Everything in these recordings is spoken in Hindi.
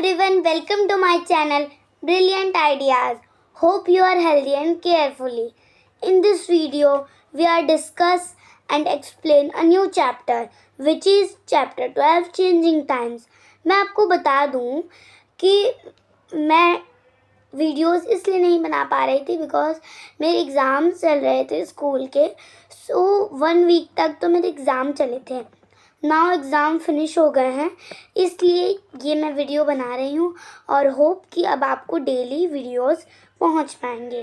everyone, welcome to my channel Brilliant Ideas. Hope you are healthy and carefully. In this video, we are discuss and explain a new chapter which is chapter 12 Changing Times. मैं आपको बता दूं कि मैं वीडियोस इसलिए नहीं बना पा रही थी बिकॉज मेरे एग्ज़ाम्स चल रहे थे स्कूल के. सो 1 वीक तक तो मेरे एग्ज़ाम चले थे. नाउ एग्ज़ाम फिनिश हो गए हैं, इसलिए ये मैं वीडियो बना रही हूँ और होप कि अब आपको डेली वीडियोस पहुँच पाएंगे.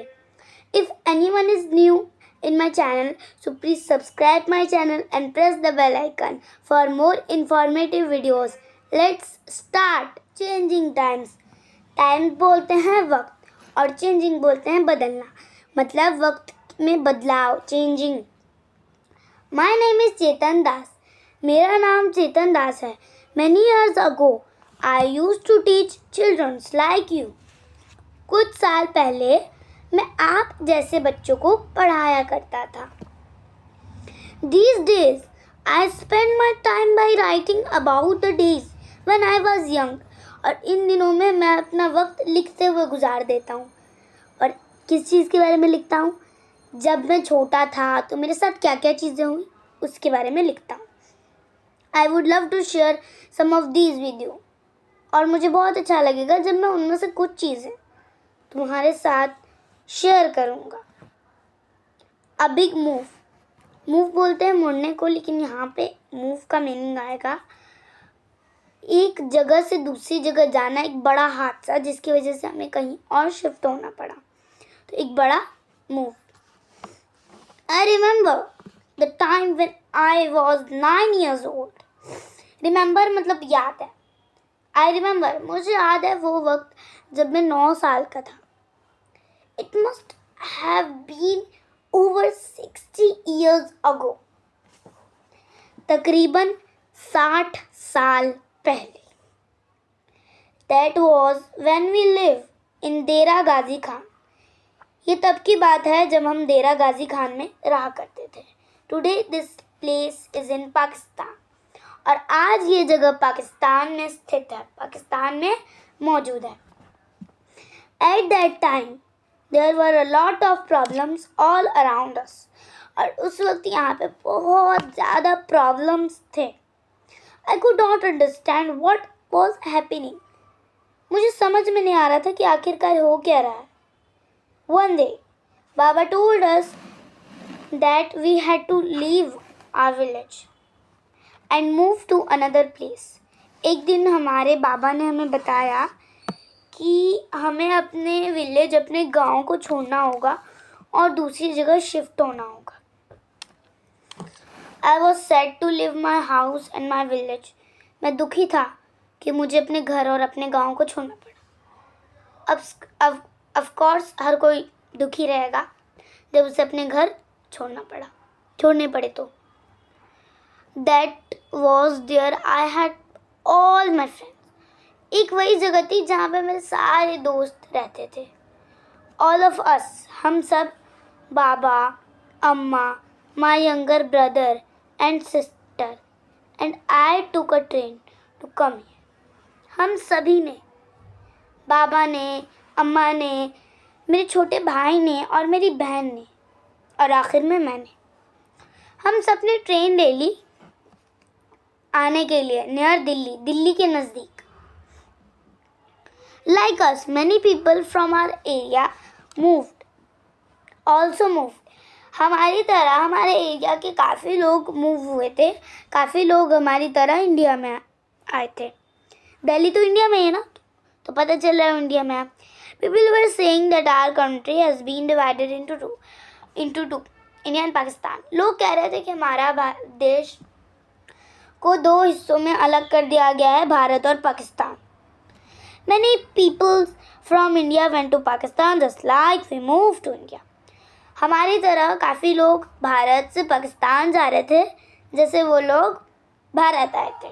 If anyone is new in my channel, so please subscribe my channel and press the bell icon for more informative videos. Let's start. Changing times. Time बोलते हैं वक्त और चेंजिंग बोलते हैं बदलना, मतलब वक्त में बदलाव, चेंजिंग. माई नेम इज़ चेतन दास. मेरा नाम चेतन दास है. Many years ago, I used to teach children like you. कुछ साल पहले मैं आप जैसे बच्चों को पढ़ाया करता था. These days, I spend my time by writing about the days when I was young. और इन दिनों में मैं अपना वक्त लिखते हुए गुजार देता हूँ. और किस चीज़ के बारे में लिखता हूँ? जब मैं छोटा था तो मेरे साथ क्या क्या चीज़ें हुई उसके बारे में लिखता हूँ. I would love to share some of these video. और मुझे बहुत अच्छा लगेगा जब मैं उनमें से कुछ चीज़ें तुम्हारे साथ शेयर करूँगा. A big move. मूव बोलते हैं मुड़ने को, लेकिन यहाँ पे मूव का मीनिंग आएगा एक जगह से दूसरी जगह जाना, एक बड़ा हादसा जिसकी वजह से हमें कहीं और शिफ्ट होना पड़ा, तो एक बड़ा move. I remember the time when I was 9 years old. Remember मतलब याद है. आई रिमेंबर मुझे याद है वो वक्त जब मैं 9 साल का था. It must have been over 60 years ago. तकरीबन 60 साल पहले. That was when we lived in देरा गाजी खान. ये तब की बात है जब हम देरा गाजी खान में रहा करते थे. Today this place is in Pakistan. और आज ये जगह पाकिस्तान में स्थित है, पाकिस्तान में मौजूद है. At that time there were a lot of problems all around us. और उस वक्त यहाँ पे बहुत ज़्यादा प्रॉब्लम्स थे. I could not understand what was happening. मुझे समझ में नहीं आ रहा था कि आखिरकार हो क्या रहा है. One day, Baba told us that we had to leave our village and move to another place. एक दिन हमारे बाबा ने हमें बताया कि हमें अपने विलेज, अपने गांव को छोड़ना होगा और दूसरी जगह शिफ्ट होना होगा. I was sad to leave my house and my village. मैं दुखी था कि मुझे अपने घर और अपने गांव को छोड़ना पड़ा. अब of course हर कोई दुखी रहेगा जब उसे अपने घर छोड़ने पड़े तो. That was there I had all my friends. एक वही जगह थी जहाँ पे मेरे सारे दोस्त रहते थे. All of us, हम सब, बाबा, अम्मा, my younger brother and sister and I took a train to come here. हम सभी ने, बाबा ने, अम्मा ने, मेरे छोटे भाई ने और मेरी बहन ने और आखिर में मैंने, हम सब ने ट्रेन ले ली आने के लिए नियर दिल्ली के नज़दीक. Like us, many people from our area also moved. हमारी तरह हमारे एरिया के काफ़ी लोग मूव हुए थे. काफ़ी लोग हमारी तरह इंडिया में आए थे. दिल्ली तो इंडिया में है ना, तो पता चल रहा है इंडिया में है. People were saying that our country has been divided into two, India and Pakistan. लोग कह रहे थे कि हमारा देश को 2 हिस्सों में अलग कर दिया गया है, भारत और Pakistan. Many people from India went to Pakistan just like we moved to India. हमारी तरह काफ़ी लोग भारत से पाकिस्तान जा रहे थे जैसे वो लोग भारत आए थे.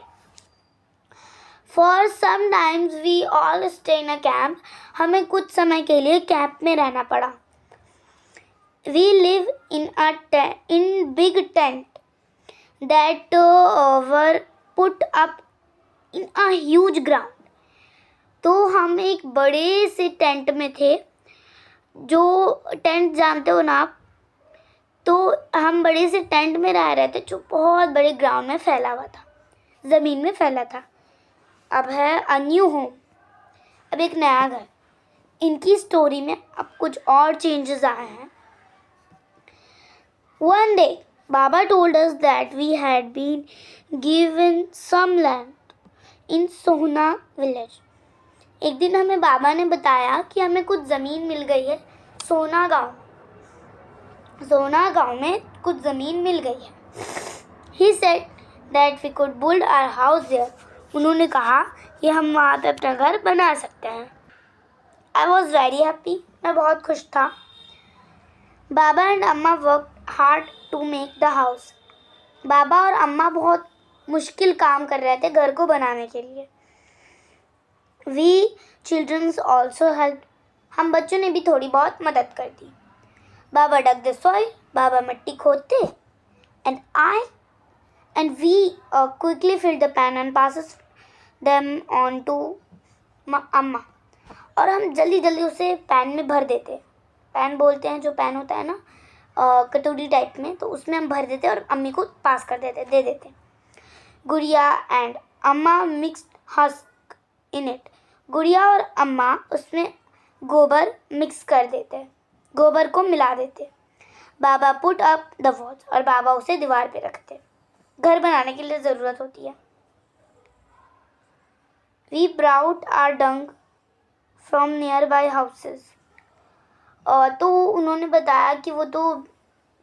For some times we all stay in a camp. हमें कुछ समय के लिए कैंप में रहना पड़ा. We live in big tent that were put up in a huge ground. तो हम एक बड़े से टेंट में थे, जो टेंट जानते हो ना आप। तो हम बड़े से टेंट में रह रहे थे जो बहुत बड़े ग्राउंड में फैला हुआ था, ज़मीन में फैला था। अब है अ न्यू होम, अब एक नया घर। इनकी स्टोरी में अब कुछ और चेंजेस आए हैं। One day, Baba told us that we had been given some land in Sohna village. एक दिन हमें बाबा ने बताया कि हमें कुछ ज़मीन मिल गई है सोहना गांव में कुछ ज़मीन मिल गई है। He said that we could build our house there. उन्होंने कहा कि हम वहाँ पे अपना घर बना सकते हैं। I was very happy. मैं बहुत खुश था। Baba and Amma work hard to make the house. बाबा और अम्मा बहुत मुश्किल काम कर रहे थे घर को बनाने के लिए. We childrens also help. हम बच्चों ने भी थोड़ी बहुत मदद कर दी. बाबा डग द सॉइल. बाबा मिट्टी खोदते. And we quickly fill the pan and passes them on to अम्मा. और हम जल्दी जल्दी उसे पैन में भर देते. पैन बोलते हैं जो पैन होता है ना कटोरी टाइप में, तो उसमें हम भर देते और अम्मी को पास कर देते, दे देते. गुड़िया एंड अम्मा मिक्स्ड हस्क इन इट. गुड़िया और अम्मा उसमें गोबर मिक्स कर देते, गोबर को मिला देते. बाबा पुट अप द वॉल्स. और बाबा उसे दीवार पे रखते. घर बनाने के लिए ज़रूरत होती है. We brought our dung from nearby houses. तो उन्होंने बताया कि वो तो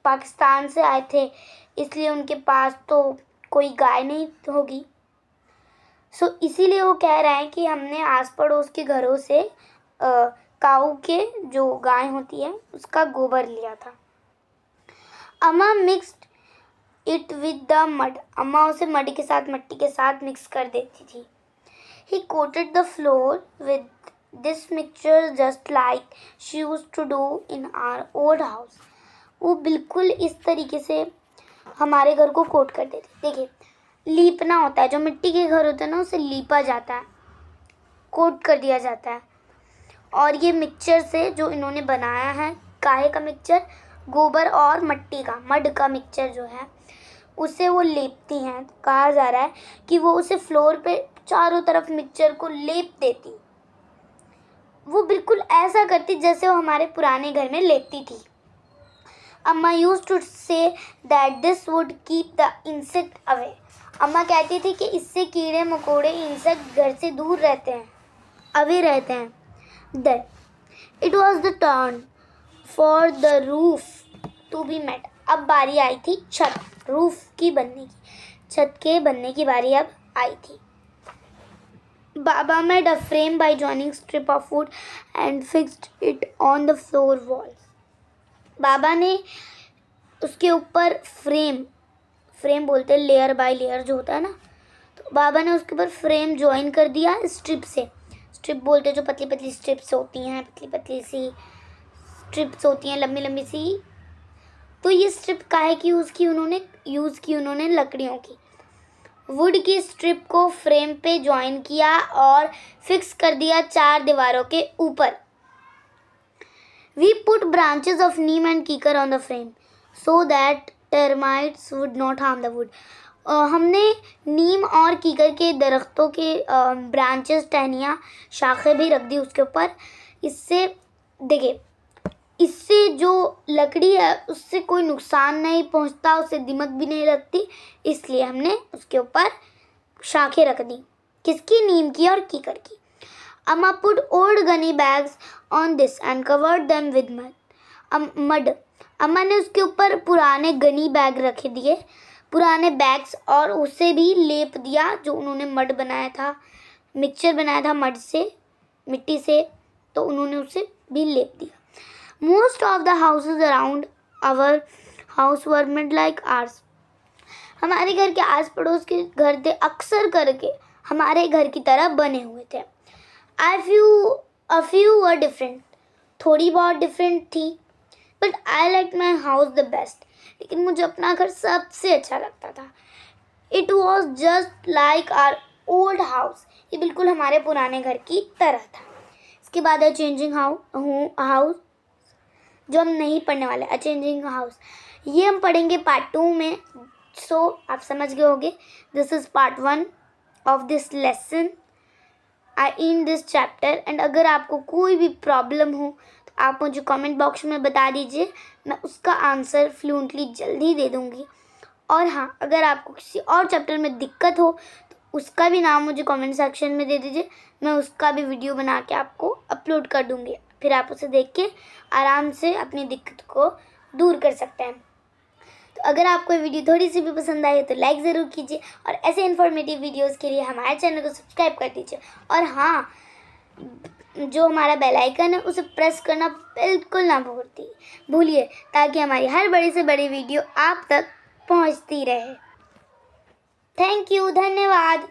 पाकिस्तान से आए थे, इसलिए उनके पास तो कोई गाय नहीं होगी. सो इसीलिए वो कह रहे हैं कि हमने आस पड़ोस के घरों से काऊ के जो गाय होती है उसका गोबर लिया था. अम्मा mixed it with the mud. अम्मा उसे मड के साथ, मिट्टी के साथ मिक्स कर देती थी. ही coated the floor with this mixture just like she used to do in our old house. वो बिल्कुल इस तरीके से हमारे घर को कोट कर देते. देखिए, लीपना होता है, जो मिट्टी के घर होते हैं ना उसे लीपा जाता है, कोट कर दिया जाता है. और ये मिक्सचर से जो इन्होंने बनाया है, काहे का मिक्सचर, गोबर और मिट्टी का, मड का मिक्सचर जो है उसे वो लेपती हैं. कहा जा रहा है कि वो उसे फ्लोर पे चारों तरफ मिक्सचर को लेप देती. वो बिल्कुल ऐसा करती जैसे वो हमारे पुराने घर में लेपती थी. अम्मा used to say that this would keep the insect away. अम्मा कहती थी कि इससे कीड़े मकोड़े, इंसेक्ट घर से दूर रहते हैं, अवे रहते हैं. Then it was the turn for the roof to be made. अब बारी आई थी छत, रूफ की बनने की, छत के बनने की बारी अब आई थी. Baba made a frame by joining strip of wood and fixed it on the floor wall. बाबा ने उसके ऊपर फ्रेम बोलते हैं लेयर बाय लेयर जो होता है ना, तो बाबा ने उसके ऊपर फ्रेम ज्वाइन कर दिया स्ट्रिप से. स्ट्रिप बोलते हैं जो पतली पतली स्ट्रिप्स होती हैं, पतली पतली सी स्ट्रिप्स होती हैं, लंबी लंबी सी. तो ये स्ट्रिप काहे की यूज़ की उन्होंने लकड़ियों की. वुड की स्ट्रिप को फ्रेम पे ज्वाइन किया और फिक्स कर दिया 4 दीवारों के ऊपर. We put branches of neem and kikar on the frame so that termites would not harm the wood. हमने नीम और कीकर के दरख्तों के ब्रांचेस, टहनियाँ, शाखें भी रख दी उसके ऊपर. इससे देखिए, इससे जो लकड़ी है उससे कोई नुकसान नहीं पहुंचता, उससे दीमक भी नहीं लगती, इसलिए हमने उसके ऊपर शाखें रख दी. किसकी? नीम की और कीकर की. अम्मा put old Ghani bags on this and covered them with mud. अम्मा ने उसके ऊपर पुराने गनी बैग रख दिए, पुराने बैग्स, और उसे भी लेप दिया जो उन्होंने मड बनाया था, मिक्सचर बनाया था मड से, मिट्टी से, तो उन्होंने उसे भी लेप दिया. Most of the houses around our house were made like ours. हमारे घर के आस पड़ोस के घर थे अक्सर करके हमारे घर की तरह बने हुए थे. A few were different. थोड़ी बहुत डिफरेंट थी. But I liked my house the best. लेकिन मुझे अपना घर सबसे अच्छा लगता था. It was just like our old house, ये बिल्कुल हमारे पुराने घर की तरह था। इसके बाद है चेंजिंग हाउस, जो हम नहीं पढ़ने वाले। अ चेंजिंग हाउस ये हम पढ़ेंगे पार्ट 2 में। सो आप समझ गए होंगे, this is part 1 of this lesson in this chapter. And अगर आपको कोई भी प्रॉब्लम हो तो आप मुझे कमेंट बॉक्स में बता दीजिए, मैं उसका आंसर फ्लुएंटली जल्दी दे दूँगी। और हाँ, अगर आपको किसी और चैप्टर में दिक्कत हो तो उसका भी नाम मुझे कमेंट सेक्शन में दे दीजिए, मैं उसका भी वीडियो बना के आपको अपलोड कर दूँगी। फिर आप उसे देख के आराम से अपनी दिक्कत को दूर कर सकते हैं। तो अगर आपको ये वीडियो थोड़ी सी भी पसंद आई तो लाइक ज़रूर कीजिए, और ऐसे इन्फॉर्मेटिव वीडियोस के लिए हमारे चैनल को सब्सक्राइब कर दीजिए। और हाँ, जो हमारा बेल आइकन है उसे प्रेस करना बिल्कुल ना भूलिए, ताकि हमारी हर बड़ी से बड़ी वीडियो आप तक पहुंचती रहे। थैंक यू, धन्यवाद।